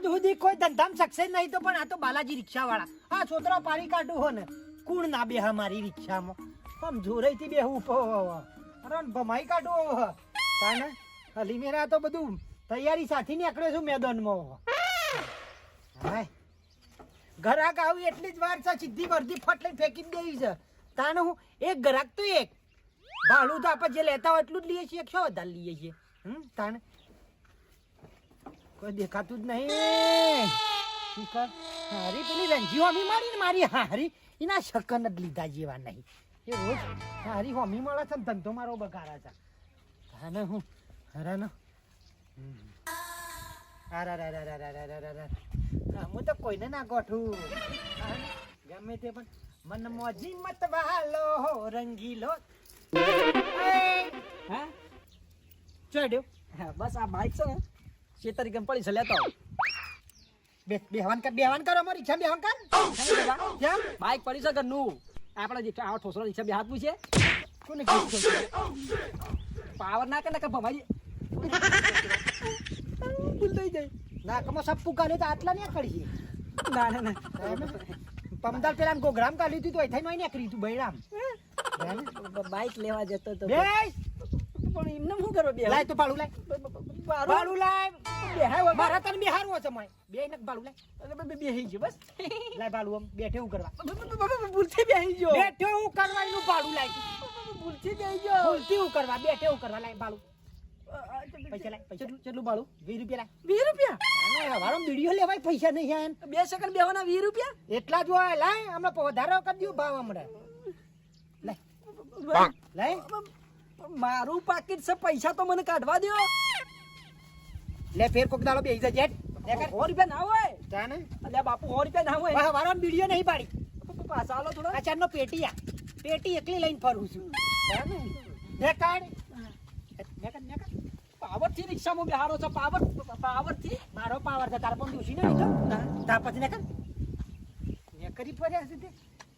સુધી કોઈ ધંધામ સક્સેસ નહીં તો પણ આ તો બાલાજી રિક્ષા વાળા આ છોતરા પાડી કાઢું હો ને કુણ ના બેહા મારી રિક્ષામાં આમ જોરેથી બેહું અરે ભમાઈ કાઢું તાને હલી મેરા તો બધું તૈયારી સાથે નીકળ્યો છું મેદાનમાં હાય ગ્રાહક આવી એટલી જ વાર છે સીધી વર્ધી ફટ લઈને ફેંકી દેવી છે તાને હું એક ગ્રાહક તો એક ભાડું તો આપણે જે લેતા હોય એટલું જ લઈએ છીએ શું વધારે લઈએ છીએ તાને કોઈ દેખાતું જ નહીં હારી પેલી રંજી હોમી મારી ને મારી હારી એના શકન જ લીધા જેવા નહીં એ રોજ હારી હોમી મળે છે ને ધંધો મારો બગાડા છે તાને હું હરાનો હું તો કોઈને ના ગોઠું ગમે તે પણ મન મોજી મત વાલો રંગીલો હા ચડ્યો બસ આ બાઈક છે ને શેતરી ગમ પડી છે લેતો બેહવાન કર અમારી રિક્ષા બેહવાન કર કેમ બાઈક પડી છે ઘરનું આપણે જે આ ઠોસરો રિક્ષા બે હાથ પૂછે કોને કીધું પાવર ના કે ભમાઈ ભૂલ થઈ જાય ના કમો સપ્પુ કાલે તો આટલા ને કરી ના ના ના પમદાર પેલા ગોગ્રામ કાઢી દીધું તો થઈ નઈ કરી તું બૈરામ બાઈક લેવા જતો તો બેસ પણ એમને શું કરો બે લાય તો બાળું લાય બાળું લાય બેહાય મારા તને બેહારવો છે મય બે નક બાળું લાય બેહી ગયો બસ લાય બાળું આમ બેઠે હું કરવા ભૂલથી બેહી ગયો બેઠે હું કરવા એનું બાળું લાય ભૂલથી બેહી ગયો ભૂલથી હું કરવા બેઠે હું કરવા લાય બાળું પૈસા લાય પૈસા કેટલું ભાડું 20 રૂપિયા લાય 20 રૂપિયા હવારો વિડીયો લેવાય પૈસા નહીં યાર 2 સેકન્ડ બેવાના 20 રૂપિયા એટલા જ હોય લાય હમણાં વધારો કરી દઉં ભાવ હમણાં લાય લાય મારું પાકીટ છે પૈસા તો મને કાઢવા દો લે ફેર કોક દાડો બેહી જા જેટ 100 રૂપિયા ના હોય જાને અલ્યા બાપુ 100 રૂપિયા ના હોય હવારો વિડીયો નહીં પાડી પાછા આલો થોડા આચારનો પેટી એકલી લઈને ફરું છું જાને દેખાડ પાવર થી રિક્ષામાં બેહારો છો પાવર થી મારો પાવર છે તાર પણ દોશી નહીં તો તાર પછી ને કરી પડ્યા છે તે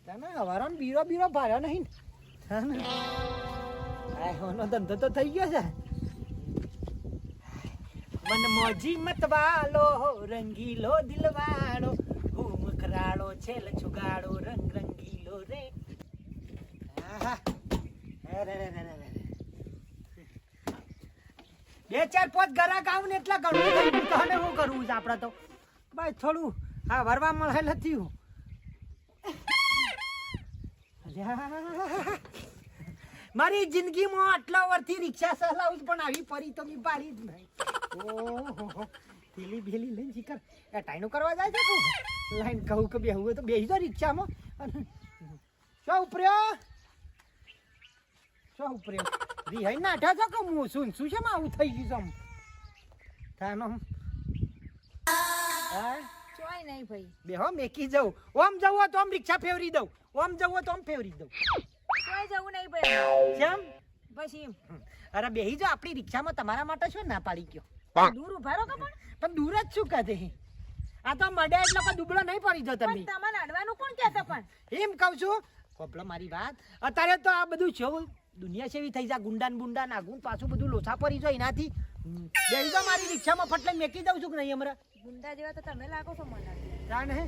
તને હવારો બીરો ભાર્યો નહીં ને આનો ધંધો તો થઈ ગયો છે મન મોજી મત વાલો રંગીલો દિલવાળો હું મકરાળો છેલ છુગાડો રંગ રંગીલો રે આહા બે ચાર પાંચ ગ્રાહક આવું ને એટલા ઘણું થઈ ગયું તો હવે શું કરવું છે આપણે તો ભાઈ થોડું હા વરવા મળે નથી મારી જિંદગીમાં આટલા વર્ષથી રિક્ષા ચલાવું પણ આવી પરી તો મેં પાડી જ નહીં ઓહો પેલી બેલી લઈને શીખર એ ટાઈનું કરવા જાય છે કહું લાઈન કહું કે બેહું તો બેસી જાઓ રિક્ષામાં અને શું ઉપર્યો રિહાઈ નાઠા છો કે હું શું છે આવું થઈ ગયું છે તાનો હા ચોય નહીં ભાઈ બેહો મેકી જાઉં ઓમ જવું હોય તો આમ રિક્ષા ફેરવી દઉં ઓમ જવું હોય તો આમ ફેરવી દઉં ચોય જવું નહીં ભાઈ કેમ પછી એમ અરે બેહી જો આપણી રિક્ષામાં તમારા માટે શું ના પાડી ગયો દૂર ઉભા રહો કે પણ દૂર જ શું કહે આ તો મડે એટલે કોઈ દુબળો નહીં પડી જો તમે પણ તમને અડવાનું કોણ કહેતો પણ એમ કહું છું કોપલો મારી વાત અત્યારે તો આ બધું છે દુનિયા સેવી થઈ જા ગુંડાન બુંડા નાગું પાછું બધું લોસા પડી જાય એનાથી બેહી જો મારી રિક્ષામાં ફટલે મેકી દઉં છું કે નહીં હમણાં ગુંડા જેવા તો તમે લાગો છો મને જાણ હે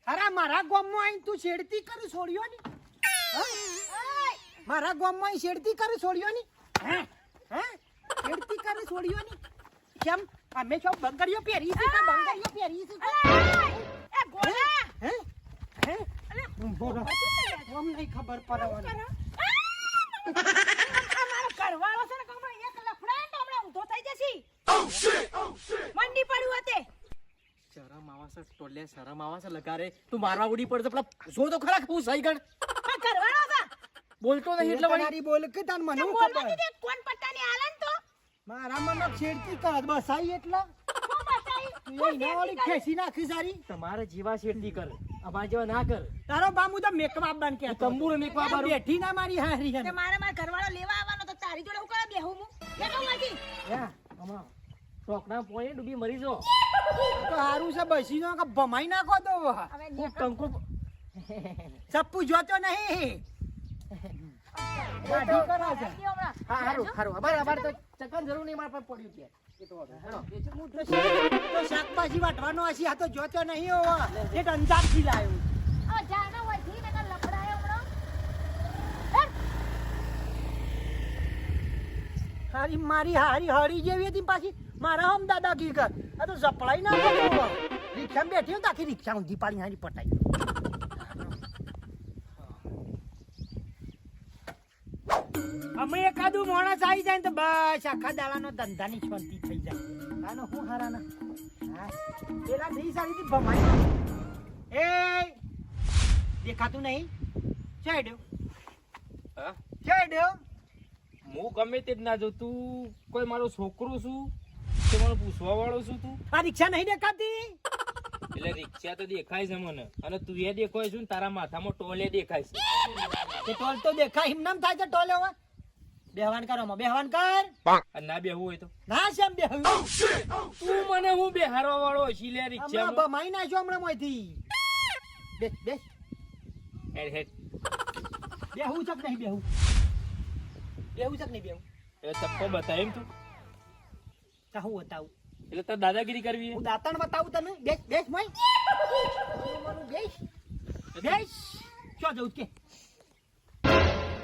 અરે મારા ગામમાં આવીને તું છેડતી કરી છોડ્યો ને મારા ગામમાં અહીં છેડતી કરી છોડ્યો ને છેડતી કરી છોડ્યો ને કેમ અમે છો બંગડીઓ પહેરી છે કે બંગડીઓ પહેરી છે એ ગોળા હે હે બોલો ઓમ નહીં ખબર પડવાની અમારો ઘરવાળો છે ને કમળો એક લફડા તો હમણાં ઊંધો થઈ જશે મંડી પડ્યું હતે શરમ આવા છે ટોલે શરમ આવા છે લગારે તું મારવા ઉડી પડતો પેલા જો તો ખરા હું સહી ગણ આ ઘરવાળો છે બોલતો નહીં એટલે વળી તારી બોલ કે તાર મને બોલવા ખબર દીધે કોણ પટ્ટાની હાલન તો મારા મને છેડતી કર બસાઈ એટલા હું બતાઈ એ ના વાળી ખેસી નાખી સારી તમારા જેવા શેરડી કર અમારા જેવા ના કર તારો બામુ તો મેકઅપ બન કે તંબુરો મેકવા બારો બેઠી ના મારી હારી તે મારા ઘરવાળો લેવા આવવાનો તો તારી જોડે હું કરવા બેહું હું લેતો માંથી યા અમા ટોકના પોણે ડૂબી મરી જો તો હારું છે બસી નો કે ભમાઈ નાખો તો હવે કંકુ સપ્પુ જોતો નહીં ગાડી કરો છે. હા હારું હારું બરાબર તો ચકન જરૂર નહીં મારા પર પડ્યું ત્યાં એ તો વાંધો નહીં. હેડો. તો શાકભાજી વાટવાનો હશે આ તો જોતો નહીં હોવો એ અંજારથી લાવ્યો. આ જાનો વધી ને લફડાયો હમણાં હારી મારી હારી હરી જેવી હતી પાછી મારા હમ દાદાગીરી કર આ તો સપડાઈ ના કર્યો રિક્ષામાં બેઠી હોય તો આખી રિક્ષા ઊંધી પાડી હારી પટાઈ. અમે એકાદું માણસ આવી જાય ને તો બસ આખા દાડાનો ધંધાની શાંતિ થઈ જાય. આનો હું હારાના હા પેલા દી સારી ભમાઈ એ દેખાતું નહીં ચડ્યો હા? ચડ્યો હું ગમે તે જ ના જો તું કોઈ મારો છોકરો છું તે મને પૂછવા વાળો છું તું આ રિક્ષા નહીં દેખાતી એટલે રિક્ષા તો દેખાય છે મને અને તું એ દેખાય છું ને તારા માથામાં ટોલે દેખાય છે તે ટોલ તો દેખાય એમ નામ થાય છે ટોલ હવે બેહવાન કરો માં બેહવાન કર અને ના બેહવું હોય તો ના શેમ બેહવું તું મને હું બેહારવા વાળો છી લે હમણાં રિક્ષામાં બમાઈ નાખ્યો હમણાં મોયથી બેસ બેસ હેડ હેડ બેહવું છે કે નહીં બેહવું બેહવું છે કે નહીં બેહવું એટલે ચપ્પો બતાય એમ તું તા હું બતાવું એટલે તાર દાદાગીરી કરવી હું દાંતણ બતાવું તને બેસ બેસ મોય મારું બેસ બેસ શું જવું કે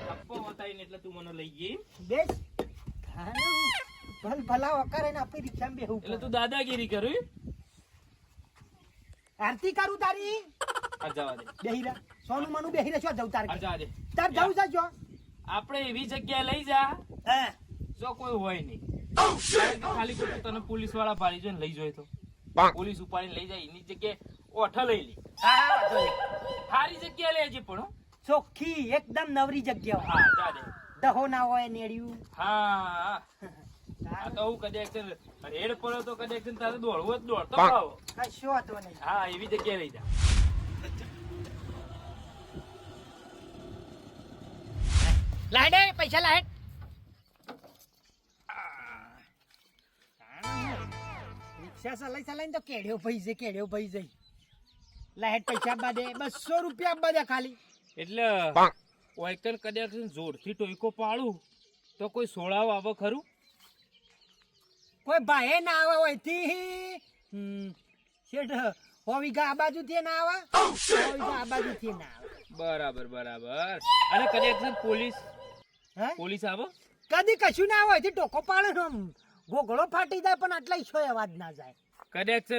ચપ્પો બતાવીને એટલે તું મને લઈ ગઈ બેસ હા ને ભલ ભલા વકારે ને આપણી રિક્ષામાં બેહવું એટલે તું દાદાગીરી કરી આરતી કરું તારી આ જવા દે બેહીરા સોનું મનું બેહીરા શું જવું તાર આ જવા દે તાર જવું છે જો આપણે એવી જગ્યાએ લઈ જા હા જો કોઈ હોય નહીં કારણ કે ખાલી ખોટું તને પોલીસ વાળા ભાડી જોઈને લઈ જાય તો પોલીસ ઉપાડીને લઈ જાય એની જગ્યાએ ઓઠા લઈ લી હા વાંધો નહીં. સારી જગ્યાએ લેજે પણ હો. ચોખ્ખી એકદમ નવરી જગ્યા હા જા દે દહો ના હોય નેડિયું હા આ તો હું કદાચ રેડ પડ્યો તો કદાચ તારે દોડવો જ દોડતો આવો કશો હતો નહીં હા એવી જગ્યાએ લઈ જા લાડે પૈસા લાડ રિક્ષા ચલાઈને તો કેડ્યો ભાઈ જઈ લાડ પૈસા બાદે 200 રૂપિયા બાદે ખાલી એટલે ઓયકન કદાચ જોરથી ટોયકો પાડું તો કોઈ સોળાવ આવે ખરું કોઈ ભાઈ ના આવે હોયથી શેઠ હોવીગા આ બાજુથી ના આવે હોવીગા આ બાજુથી ના આવે બરાબર બરાબર અને કદાચ પોલીસ હે પોલીસ આવે કદી કશું ના હોય થી ટોકો પાડે ને આમ ગોગળો ફાટી જાય પણ આટલા ઈચ્છો અવાજ ના જાય કદાચ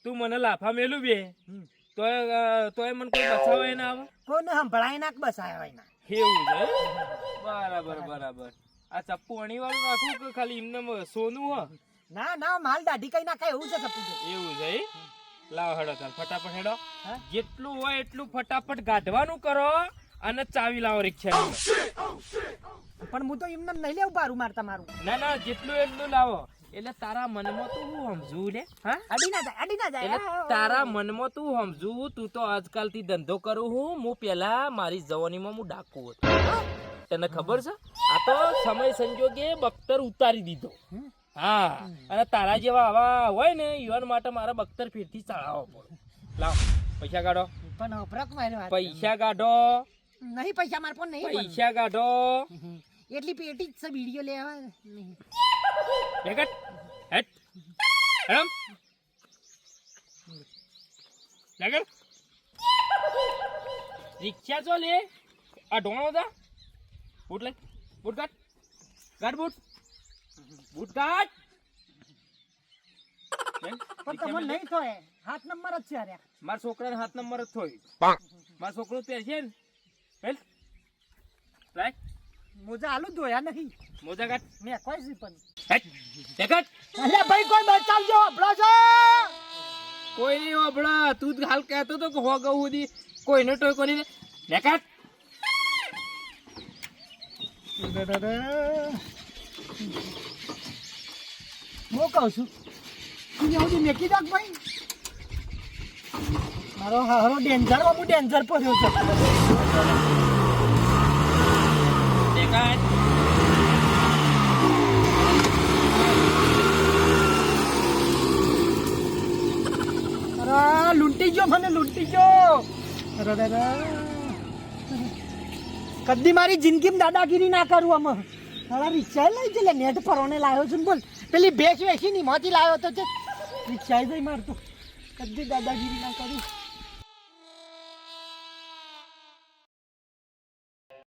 તું મને લાફા મેલું બે હમ. તોય મને કોઈ બચાવે ના આવે કોઈને સંભળાય નાખ બસ આવ્યા ના એવું છે બરાબર બરાબર આ ચપ્પુ અણી વાળું રાખું કે ખાલી એમને સોનું હો ના ના માલ દાઢી કઈ નાખાય એવું છે સપું એવું છે લાવ હેડો તાર ફટાફટ હેડો હા? જેટલું હોય એટલું ફટાફટ ગાઢવાનું કરો અને ચાવી લાવો રિક્ષા પણ હું તો એમને નહીં લેવું બારું મારતા મારું ના ના જેટલું એટલું લાવો એટલે તારા મનમાં તું હું સમજુ લે હા અડી ના જાય એટલે તારા મનમાં તું સમજુ તું તો આજકાલથી ધંધો કરું હું પેલા મારી જવાનીમાં હું ડાકુ હતો તને ખબર છે આ તો સમય સંજોગે બખ્તર ઉતારી દીધો હા અને તારા જેવા આવા હોય ને યુવાન માટે મારા બખ્તર ફેરથી ચડાવવો પડે લાવ પૈસા કાઢો પણ અપરાક મારી વાત પૈસા કાઢો નહીં પૈસા માર પણ નહીં પૈસા કાઢો એટલી પેટી જ છે વિડિયો લેવા નહીં. લેકટ હેટ હેડમ લેકટ રિક્ષા ચો લે આ ઢોણો દા બૂટ લે બૂટ કાઢ કાઢ બૂટ કાઢ પણ તમને નહીં થાય 7 નંબર જ છે અરે મારા છોકરાને 7 નંબર જ થોય મારા છોકરો પહેરશે ને હેલ રાઈટ મોજા આલુ જોયા નહીં મોજા કાઢ મેં કોઈ સી પણ હેટ લેકટ અલ્યા ભાઈ કોઈ બચાવજો આપણો છો કોઈ નહીં ઓબળા તું જ હાલ કહેતો તો કે હો ગઉ સુધી કોઈને ટોય કોની ને લેકટ હું કહું છું તું સુધી મેકી દો ભાઈ મારો હારો ડેન્જર હું ડેન્જર પડ્યો છે લેકટ અરે લૂંટી ગયો મને લૂંટી ગયો કદી મારી જિંદગીમાં દાદાગીરી ના કરું આમાં તારા રિક્ષા લઈ જલે નેટ ફરવાને લાવ્યો છું ને બોલ પેલી ભેંસ વેચી ની મોતી લાવ્યો તો છે રિક્ષા જઈ મારતો કદી દાદાગીરી ના કરું